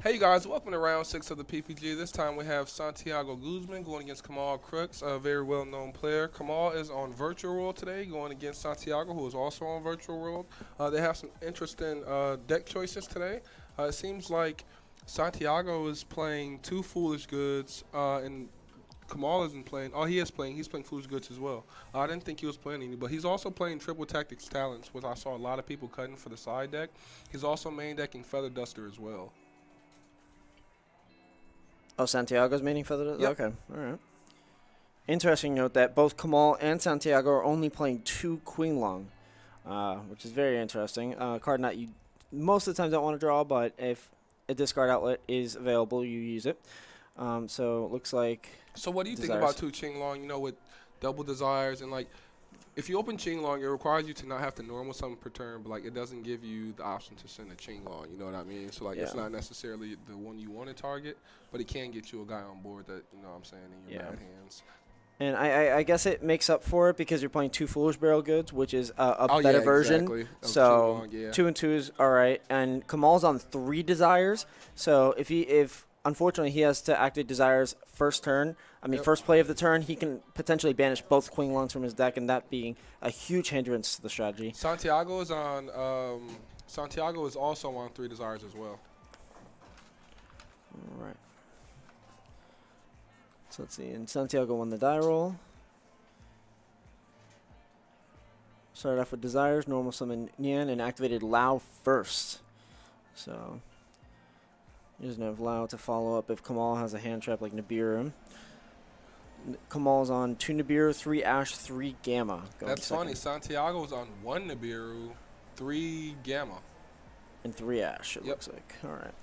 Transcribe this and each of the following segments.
Hey guys, welcome to round 6 of the PPG. This time we have Santiago Guzman going against Kamal Crooks, a very well-known player. Kamal is on Virtual World today, going against Santiago, who is also on Virtual World. They have some interesting deck choices today. It seems like Santiago is playing two Foolish Goods, and Kamal isn't playing. Oh, he is playing. He's playing Foolish Goods as well. I didn't think he was playing any, but he's also playing Triple Tactics Talents, which I saw a lot of people cutting for the side deck. He's also main decking Feather Duster as well. Oh, Santiago's meaning for the... Yep. Okay, all right. Interesting note that both Kamal and Santiago are only playing 2 Queen Long, which is very interesting. Card that you most of the time don't want to draw, but if a discard outlet is available, you use it. So it looks like... So what do you think Desires. about two Qing Long, with double desires and if you open Qing Long, it requires you to not have to normal summon per turn, but it doesn't give you the option to send a Qing Long, you know what I mean? So it's Yeah. not necessarily the one you want to target, but it can get you a guy on board that, you know what I'm saying, in your Yeah. bad hands. And I guess it makes up for it because you're playing 2 Foolish Barrel Goods, which is a better yeah, version. exactly. Of So Qing Long, yeah. 2 and 2 is all right. And Kamal's on 3 desires. So if unfortunately he has to activate desires first turn, Yep. first play of the turn, he can potentially banish both Queen Longs from his deck, and that being a huge hindrance to the strategy. Santiago is on. Santiago is also on 3 desires as well. All right. So let's see. And Santiago won the die roll. Started off with desires, normal summon Nian, and activated Lao first. So he doesn't have Lao to follow up if Kamal has a hand trap like Nibiru. Kamal's on 2 Nibiru, 3 Ash, 3 Gamma. That's funny. Santiago's on 1 Nibiru, 3 Gamma. And 3 Ash, it Yep. looks like. All right.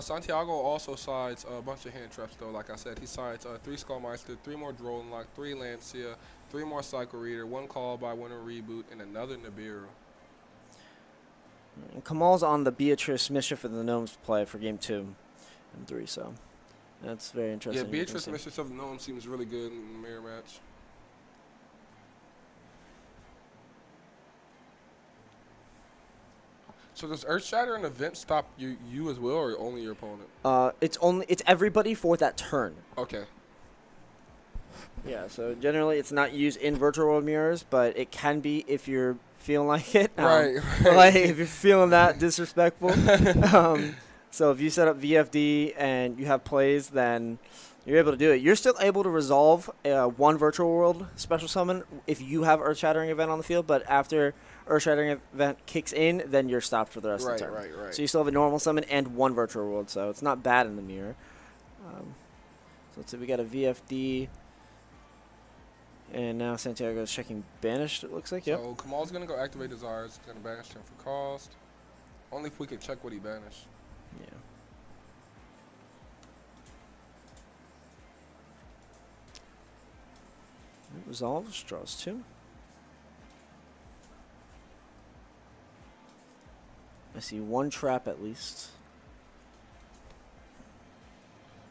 Santiago also sides a bunch of hand traps, though. Like I said, he sides 3 Skullmeister, 3 more Drolling Lock, 3 Lancia, 3 more Cycle Reader, 1 Call by Winter Reboot, and another Nibiru. And Kamal's on the Beatrice Mischief of the Gnomes play for game 2 and 3, so that's very interesting. Yeah, Beatrice Mistress of the Gnome seems really good in the mirror match. So does Earthshatter an event stop you as well, or only your opponent? It's everybody for that turn. Okay. Yeah, so generally it's not used in virtual world mirrors, but it can be if you're feeling like it. Right. Like if you're feeling that disrespectful. So if you set up VFD and you have plays, then you're able to do it. You're still able to resolve 1 virtual world special summon if you have Earth Shattering event on the field, but after Earth Shattering event kicks in, then you're stopped for the rest of the turn. Right. So you still have a normal summon and 1 virtual world, so it's not bad in the mirror. So let's see, we got a VFD. And now Santiago is checking banished, it looks like. Yep. So Kamal's going to go activate desires. He's going to banish him for cost. Only if we could check what he banished. Yeah. It resolves, draws 2. I see 1 trap at least.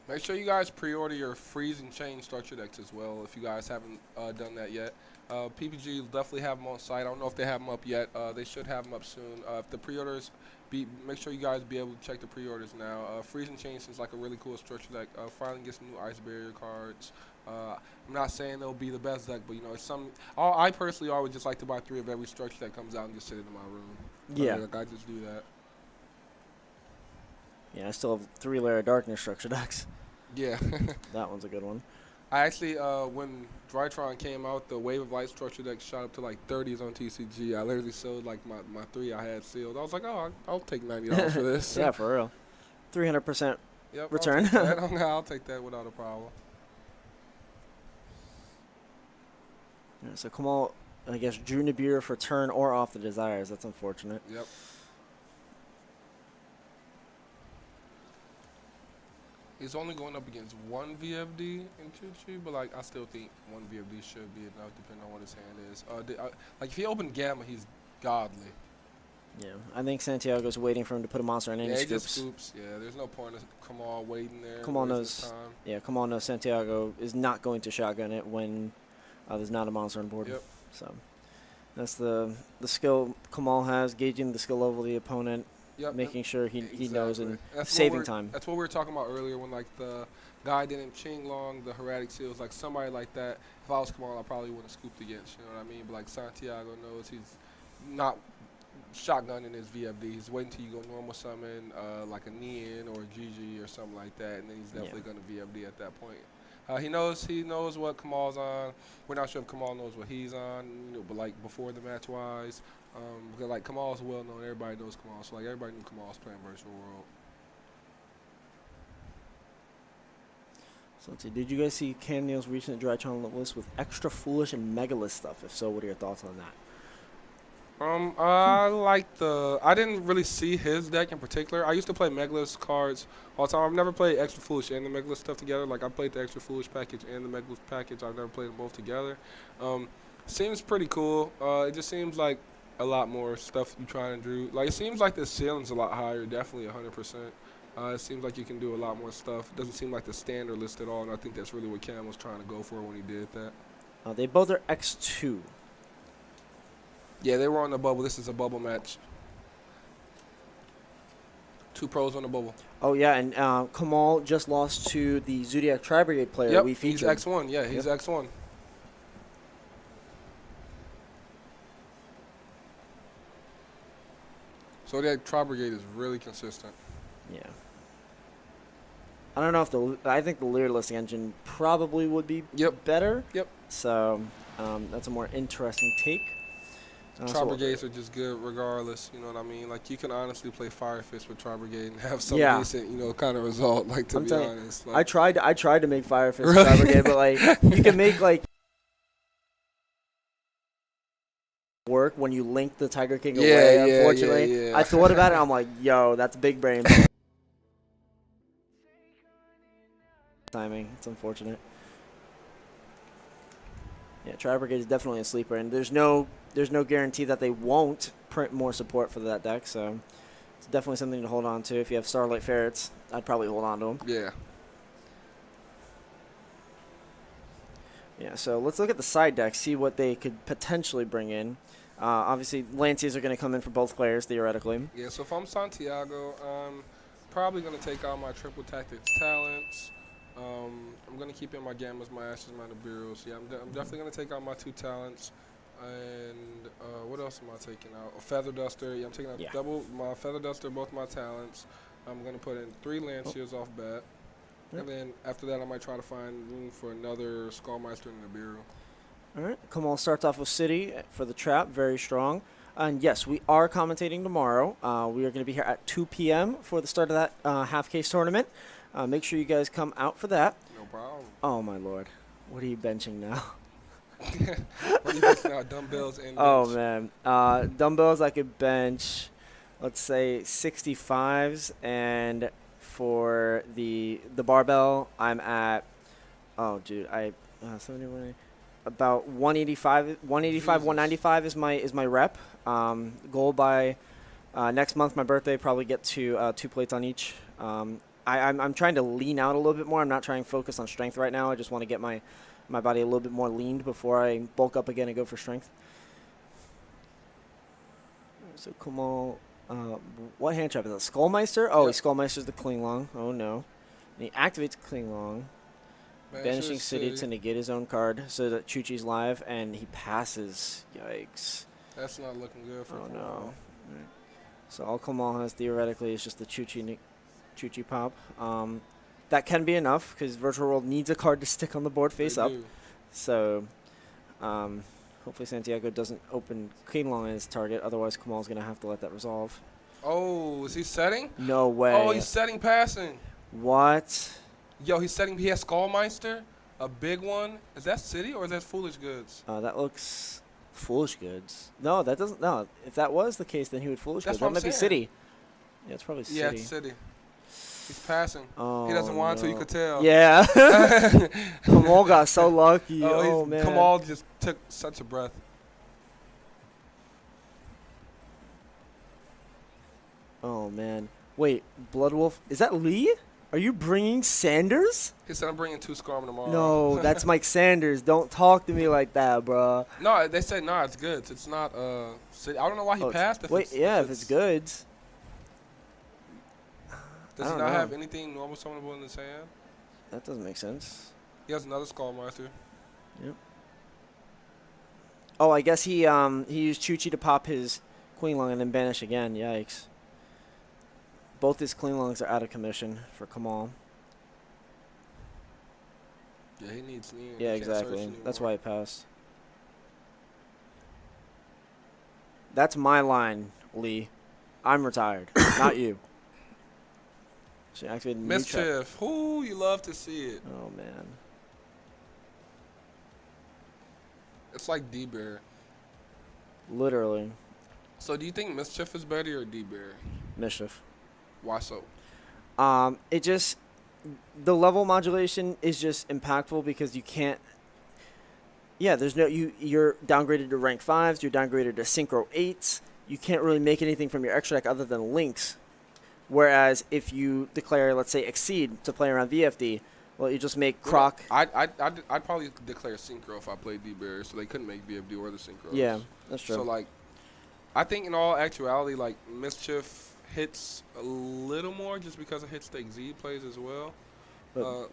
Make sure you guys pre-order your Freeze and Chain structure decks as well if you guys haven't done that yet. PPG definitely have them on site. I don't know if they have them up yet. They should have them up soon. If the pre-orders, make sure you guys be able to check the pre-orders now. Freeze and Chain seems like a really cool structure deck. Finally get some new Ice Barrier cards. I'm not saying they'll be the best deck, but it's some. I personally always just like to buy 3 of every structure that comes out and just sit it in my room. Yeah. I just do that. Yeah, I still have 3 Layer of Darkness structure decks. Yeah. That one's a good one. I actually, when Drytron came out, the Wave of Light structure deck shot up to 30s on TCG. I literally sold my 3 I had sealed. I was like, oh, I'll take $90 for this. Yeah, for real. 300% Yep, return. I'll take that without a problem. Yeah, so Kamal, I guess, drew Nibiru for turn or off the desires. That's unfortunate. Yep. He's only going up against 1 VFD in Choo-Choo, but I still think 1 VFD should be enough depending on what his hand is. If he opened Gamma, he's godly. Yeah, I think Santiago's waiting for him to put a monster in, and Yeah, he he just scoops. scoops. Yeah, there's no point in Kamal waiting there. Kamal wasting knows. his time. Yeah, Kamal knows Santiago is not going to shotgun it when there's not a monster on board. Yep. So That's the skill Kamal has, gauging the skill level of the opponent, Yep, making sure he knows and That's saving time. That's what we were talking about earlier when like the guy didn't Ching Long, the Heretic Seals, like somebody like that. If I was Kamal, I probably wouldn't have scooped against. You know what I mean? But like Santiago knows he's not shotgunning his VFD. He's waiting till you go normal summon, like a Nian or a GG or something like that, and then he's definitely going to VFD at that point. He knows what Kamal's on. We're not sure if Kamal knows what he's on, you know, but like before the match wise, because like Kamal's well known, everybody knows Kamal, so like everybody knew Kamal was playing Virtual World. So let's see. Did you guys see Cam Neal's recent dry channel list with extra foolish and megalith stuff? If so, what are your thoughts on that? I didn't really see his deck in particular. I used to play Megalith cards all the time. I've never played Extra Foolish and the Megalith stuff together. Like, I played the Extra Foolish package and the Megalith package. I've never played them both together. Seems pretty cool. It just seems like a lot more stuff you trying to do. Like, it seems like the ceiling's a lot higher, definitely 100%. It seems like you can do a lot more stuff. It doesn't seem like the standard list at all, and I think that's really what Cam was trying to go for when he did that. They both are X2. Yeah, they were on the bubble. This is a bubble match. 2 pros on the bubble. Oh, yeah, and Kamal just lost to the Zodiac Tri-Brigade player Yep, we featured. he's X1. Yeah, he's X1. So that Tri-Brigade is really consistent. Yeah. I don't know if I think the Lear listing engine probably would be better. Yep. So that's a more interesting take. Tri-Brigades are just good regardless, you know what I mean? Like, you can honestly play Fire Fist with Tri-Brigade and have some decent, you know, kind of result, like, to be honest. Like, I tried to make Fire Fist with Tri-Brigade, but, like, you can make, like, work when you link the Tiger King away, unfortunately. I thought about it, I'm like, yo, that's big brain. Timing, it's unfortunate. Yeah, Tri-Brigade is definitely a sleeper, and there's no guarantee that they won't print more support for that deck, so it's definitely something to hold on to. If you have Starlight Ferrets, I'd probably hold on to them. Yeah. Yeah, so let's look at the side deck, see what they could potentially bring in. Obviously, Lanciers are going to come in for both players, theoretically. Yeah, so if I'm Santiago, I'm probably going to take out my Triple Tactics talents. I'm going to keep in my Gammas, my Ashes, my Nibiru's. Yeah, I'm definitely going to take out my 2 talents. And what else am I taking out? A Feather Duster. Yeah, I'm taking out double my Feather Duster, both my talents. I'm going to put in 3 Lanciers off bat. Yep. And then after that, I might try to find room for another Skullmeister and Nibiru. All right. Kamal starts off with City for the trap. Very strong. And yes, we are commentating tomorrow. We are going to be here at 2 p.m. for the start of that half-case tournament. Make sure you guys come out for that. No problem. Oh, my Lord. What are you benching now? What are you benching now? Dumbbells and bench? Oh, man. Dumbbells, I could bench, let's say, 65s. And for the barbell, I'm at, oh, dude, about 185, 195 is my rep. Goal by next month, my birthday, probably get to 2 plates on each. I'm trying to lean out a little bit more. I'm not trying to focus on strength right now. I just want to get my body a little bit more leaned before I bulk up again and go for strength. So Kamal, what hand trap is that? Skullmeister? Oh, he Skullmeisters the Klinglong. Oh no. And he activates Klinglong. Banishing City to negate his own card so that Chuchi's live, and he passes. Yikes. That's not looking good for Kamal. No. Right. So all Kamal has theoretically is just the Chuchi pop. That can be enough because Virtual World needs a card to stick on the board face up. So hopefully Santiago doesn't open Klinglong as target. Otherwise, Kamal's going to have to let that resolve. Oh, is he setting? No way. Oh, he's setting passing. What? Yo, he's setting. He has Skullmeister, a big one. Is that City or is that Foolish Goods? That looks Foolish Goods. No, that doesn't. No, if that was the case, then he would Foolish Goods. That might be City. Yeah, it's probably City. Yeah, it's City. He's passing. He doesn't want to. You could tell. Yeah. Kamal got so lucky. Oh man. Kamal just took such a breath. Oh man. Wait, Blood Wolf. Is that Lee? Are you bringing Sanders? He said I'm bringing 2 Skarm tomorrow. No, that's Mike Sanders. Don't talk to me like that, bro. No, they said no, it's good. It's not. I don't know why he passed. If wait, it's, yeah, if it's goods. Does I he don't not know. have anything normal summonable in his hand? That doesn't make sense. He has another Skull Master. Yep. Oh, I guess he used Chuchi to pop his Queenlong and then banish again. Yikes. Both his Queenlongs are out of commission for Kamal. Yeah, he needs. Yeah, exactly. That's why he passed. That's my line, Lee. I'm retired, not you. She activated Mischief. Ooh, you love to see it. Oh man. It's like D-Bear. Literally. So do you think Mischief is better or D-Bear? Mischief. Why so? It just, the level modulation is just impactful because you can't. Yeah, there's no you're downgraded to rank 5s. You're downgraded to synchro 8s. You can't really make anything from your extra deck other than links. Whereas if you declare, let's say, Exceed to play around VFD, well, you just make Croc. I'd probably declare Synchro if I played D-Bear, so they couldn't make VFD or the Synchros. Yeah, that's true. So, like, I think in all actuality, like, Mischief hits a little more just because it hits the Exceed plays as well.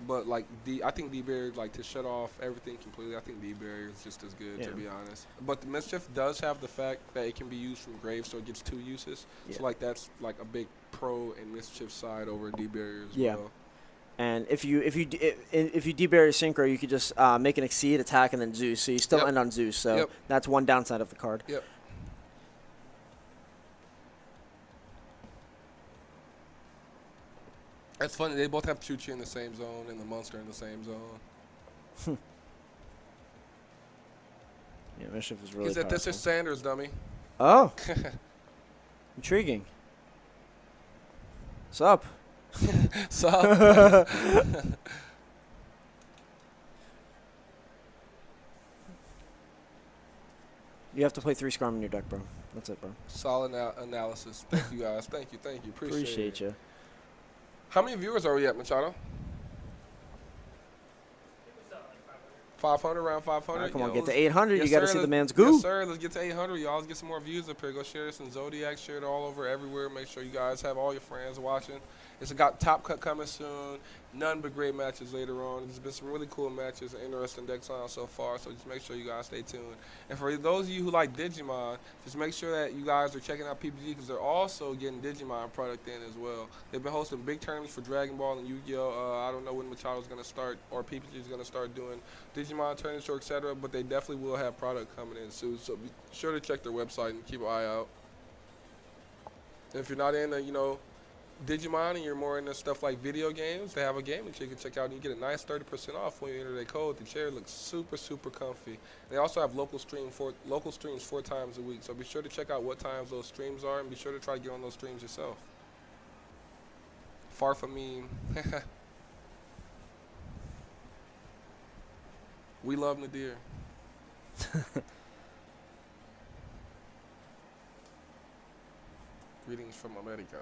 But like, I think D-Bear, like, to shut off everything completely, I think D-Bear is just as good, to be honest. But the Mischief does have the fact that it can be used from Grave, so it gets 2 uses. Yeah. So, like, that's, like, a big pro in Mischief side over D-Bear as well. And if you D-Bear Synchro, you could just make an Exceed, attack, and then Zeus. So you still end on Zeus. So that's one downside of the card. Yep. That's funny. They both have Chuchi in the same zone and the Monster in the same zone. Yeah, Mischief is really He said, "This is Sanders, dummy." Oh. Intriguing. Sup? Sup? You have to play 3 Skarm in your deck, bro. That's it, bro. Solid analysis. Thank you, guys. Thank you. Appreciate you. How many viewers are we at, Machado? 500, around 500. Right, come on, get to 800. Yes, you got to see the man's goo. Yes, sir. Let's get to 800. Y'all, let's get some more views up here. Go share this in Zodiac. Share it all over, everywhere. Make sure you guys have all your friends watching. It's got Top Cut coming soon. None but great matches later on. There's been some really cool matches and interesting decks on so far, so just make sure you guys stay tuned. And for those of you who like Digimon, just make sure that you guys are checking out PPG because they're also getting Digimon product in as well. They've been hosting big tournaments for Dragon Ball and YuGiOh. I don't know when Machado's going to start or PPG is going to start doing Digimon tournaments or etc., but they definitely will have product coming in soon, so be sure to check their website and keep an eye out. And if you're not in, Digimon and you're more into stuff like video games, they have a game that you can check out and you get a nice 30% off when you enter their code. The chair looks super, super comfy. They also have local streams 4 times a week, so be sure to check out what times those streams are and be sure to try to get on those streams yourself. Far from me. We love Nadir. Greetings from America.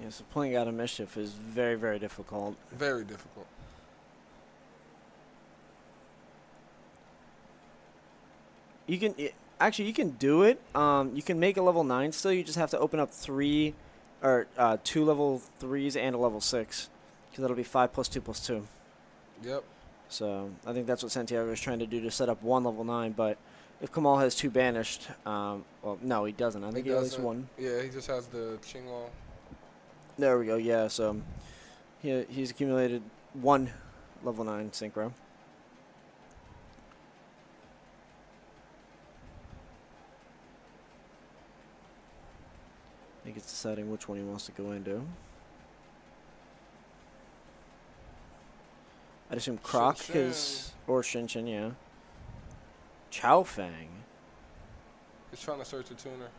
Yeah, so playing out of Mischief is very, very difficult. Very difficult. You can actually you can do it. You can make a level 9 still. You just have to open up 2 level 3s and a level 6, because that'll be 5 + 2 + 2. Yep. So I think that's what Santiago is trying to do to set up 1 level 9. But if Kamal has 2 banished, well, no, he doesn't. I think he has 1. Yeah, he just has the Qinglong. There we go. Yeah, so he's accumulated 1 level 9 synchro. I think it's deciding which one he wants to go into. I'd assume Croc, or Shinshin, yeah. Chow Fang. He's trying to search a tuner.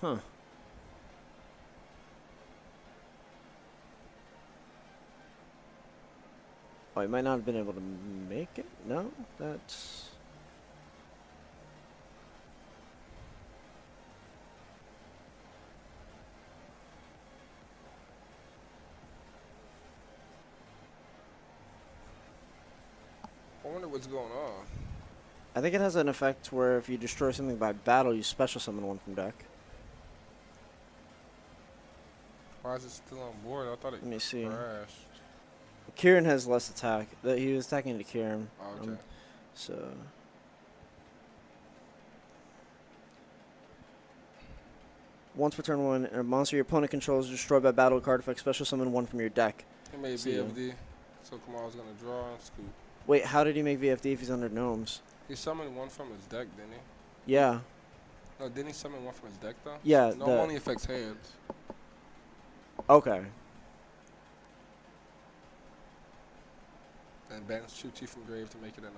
Huh. Oh, he might not have been able to make it. No, that's. I wonder what's going on. I think it has an effect where if you destroy something by battle, you special summon one from deck. Why is it still on board? I thought it Let me see. crashed. Kieran has less attack. He was attacking to Kieran. Oh, okay. So. Once per turn one, a monster your opponent controls is destroyed by battle card effect, special summon one from your deck. He made So, VFD, so Kamal's gonna draw and scoop. Wait, how did he make VFD if he's under gnomes? He summoned one from his deck, didn't he? Yeah. No, didn't he summon one from his deck though? Yeah. No, only affects hands. Okay. And banish Chu-Chi from grave to make it a 9.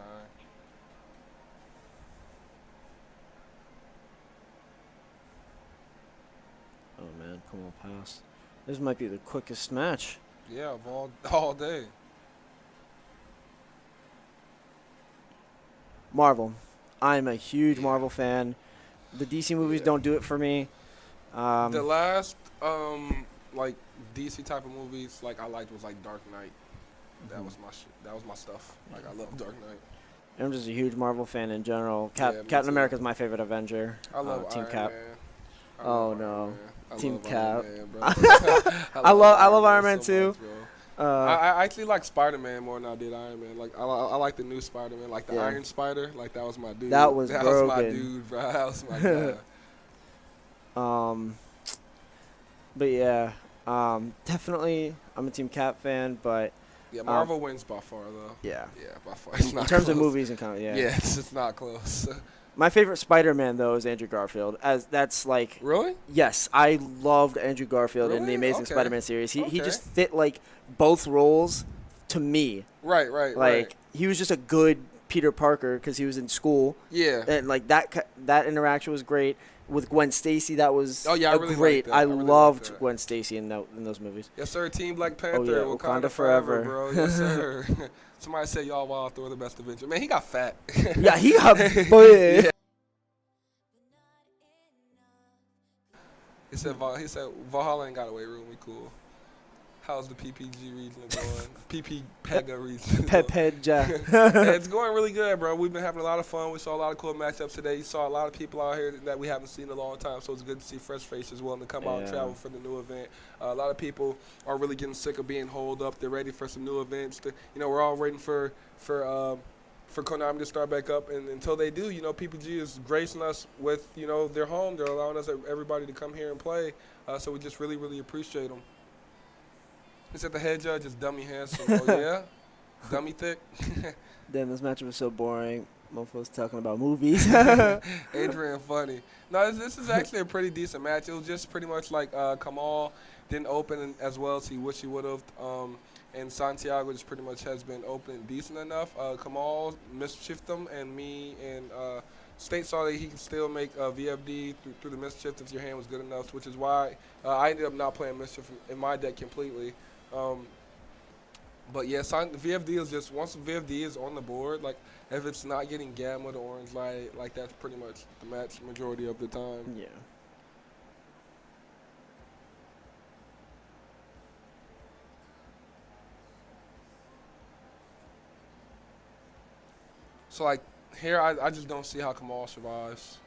Oh man, come on, pass. This might be the quickest match. Yeah, of all day. Marvel. I'm a huge Yeah. Marvel fan. The DC movies Yeah. don't do it for me. The last like DC type of movies like I liked was like Dark Knight. That was my shit. That was my stuff. Like I love Dark Knight. I'm just a huge Marvel fan in general. Yeah, me Captain too. America is my favorite Avenger. I love Team Iron Cap. Man. I Oh, love no. Iron Man. I Team love Cap. Iron Man, bro. I love Iron Man so too. much, bro. I actually like Spider-Man more than I did Iron Man. Like I like the new Spider-Man, like the Yeah. Iron Spider. Like that was my dude. That was my broken. dude, bro. That was my guy. But yeah, definitely I'm a Team Cap fan, but Yeah, Marvel wins by far though. yeah. Yeah, by far. It's not In terms of close. movies and kind of, yeah. Yeah, it's not close. My favorite Spider-Man though is Andrew Garfield. As that's like Really? yes, I loved Andrew Garfield in the Really? Amazing Okay. Spider-Man series. He Okay. just fit like both roles to me. Right. Like Right. he was just a good Peter Parker because he was in school, Yeah. and like that interaction was great with Gwen Stacy. That was Oh, yeah, I really great. liked that. I really liked loved that. Gwen Stacy in those movies. Yes, sir. Team Black Panther. yeah, Wakanda, Wakanda forever, forever. bro. Yes, sir. Somebody said y'all Wild Thor the best Avenger. Man, he got fat. Yeah, he got big. Yeah. He said Valhalla ain't got a weight room. We cool. How's the PPG region going? PP Pega region. Pepeja. Yeah, it's going really good, bro. We've been having a lot of fun. We saw a lot of cool matchups today. You saw a lot of people out here that we haven't seen in a long time, so it's good to see fresh faces willing to come out and Yeah. travel for the new event. A lot of people are really getting sick of being holed up. They're ready for some new events. We're all waiting for Konami to start back up, and until they do, PPG is gracing us with, their home. They're allowing us, everybody, to come here and play, so we just really, really appreciate them. He said the head judge is dummy handsome. Oh, yeah? Dummy thick? Damn, this matchup was so boring. Mofos talking about movies. Adrian funny. No, this is actually a pretty decent match. It was just pretty much like Kamal didn't open as well as he wish he would have. And Santiago just pretty much has been open decent enough. Kamal mischiefed him, and me and State saw that he could still make VFD through the mischief if your hand was good enough, which is why I ended up not playing mischief in my deck completely. But yeah, VFD is just, once VFD is on the board, like if it's not getting gamma to orange light, like that's pretty much the match majority of the time. Yeah. So like here, I just don't see how Kamal survives.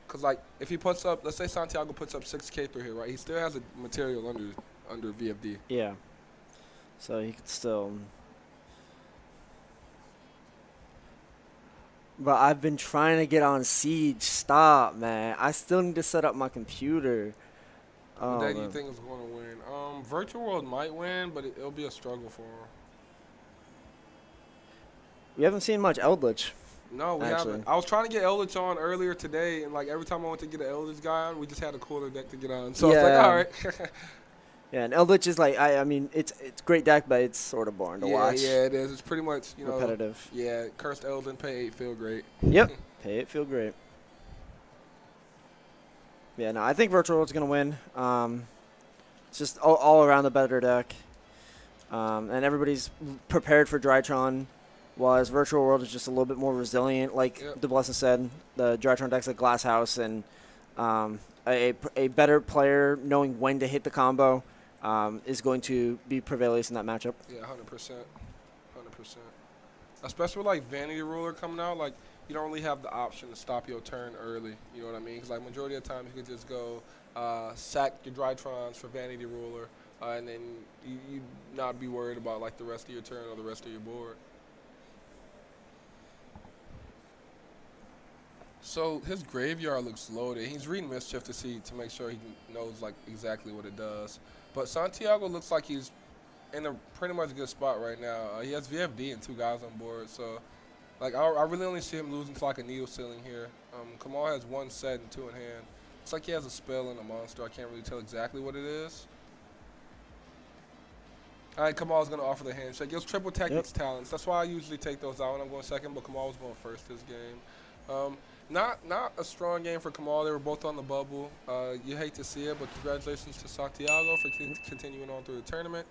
Cause like if he puts up, let's say Santiago puts up 6K through here, right? He still has a material under VFD. Yeah. So he could still. But I've been trying to get on Siege. Stop, man. I still need to set up my computer. Oh, What day do you man. think is going to win? Virtual World might win, but it'll be a struggle for him. We haven't seen much Eldritch. No, we Actually. haven't. I was trying to get Eldritch on earlier today, and like every time I went to get an Eldritch guy on, we just had a cooler deck to get on. So I was Yeah. like, all right. Yeah, and Eldritch is like I mean it's great deck, but it's sort of boring to watch. Yeah, it is. It's pretty much, Repetitive. Yeah, Cursed Elden, pay 8, feel great. Yep. Pay it, feel great. Yeah, no, I think Virtual World's gonna win. It's just all around the better deck. and everybody's prepared for Drytron, while Virtual World is just a little bit more resilient. Like DeBlessin said, the Drytron deck's a glass house, and a better player knowing when to hit the combo is going to be prevalent in that matchup. Yeah, 100%. 100%. Especially with, like, Vanity Ruler coming out, like, you don't really have the option to stop your turn early. You know what I mean? Because, like, majority of the time you could just go sack your Drytrons for Vanity Ruler, and then you not be worried about, like, the rest of your turn or the rest of your board. So his graveyard looks loaded. He's reading Mischief to make sure he knows, like, exactly what it does. But Santiago looks like he's in a pretty much good spot right now. He has VFD and 2 guys on board, so like I really only see him losing to like a needle ceiling here. Kamal has 1 set and 2 in hand. It's like he has a spell and a monster. I can't really tell exactly what it is. All right, Kamal's going to offer the handshake. It was triple techniques talents. That's why I usually take those out when I'm going second, but Kamal was going first this game. Not a strong game for Kamal. They were both on the bubble. You hate to see it, but congratulations to Santiago for continuing on through the tournament.